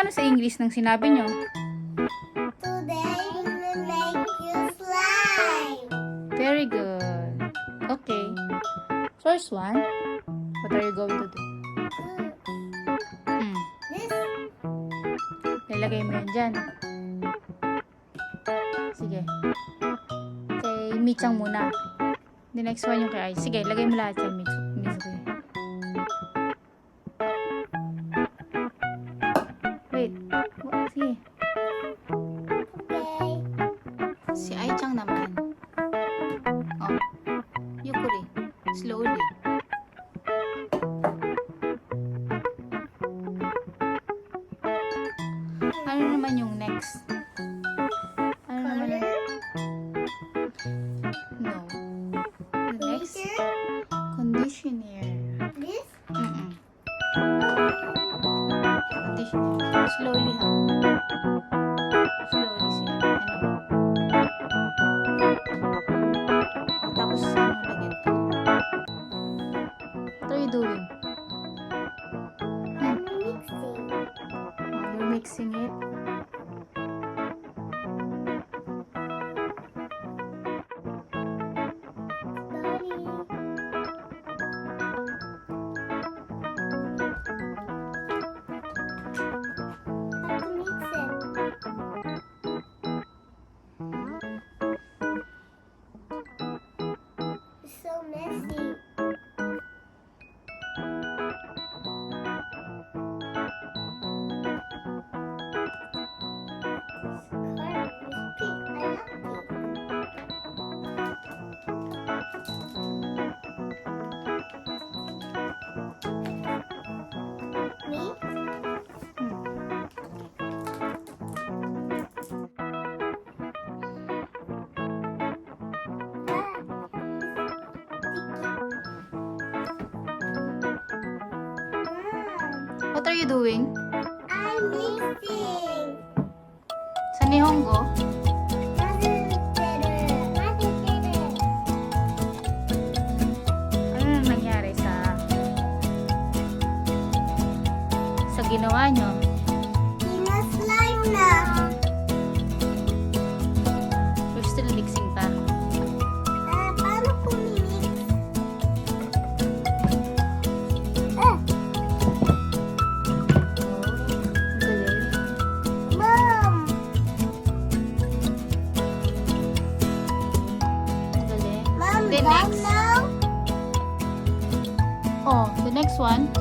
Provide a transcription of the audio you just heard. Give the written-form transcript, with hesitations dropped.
Paano sa English nang sinabi nyo? Today we will make you slime. Very good. Okay. First one. What are you going to do? This. Lalagay mo yan dyan. Sige. Kay Michan muna. The next one yung kay Aichan. Sige, lagay mo lahat yan, Mizuki. Wait. Sige. Okay. Si Aichan naman. Oh. Yukuri. Slowly. Ano naman yung next? Ano naman yung... No. The next? Conditioner. This. Conditioner. Slowly, ha? Slowly siya. Ano? Tapos, ano lagyan to? What are you doing? I'm mixing. Oh, you're mixing it. So messy. Me? What are you doing? I'm mixing. Sa Nihongo? Ano nang nangyari sa ginawa nyo? Ina-slime na. You're still mixing pa? Paano ko mimix? Galing. Mom! Galing. Mom, The done next. now? Oh, the next one.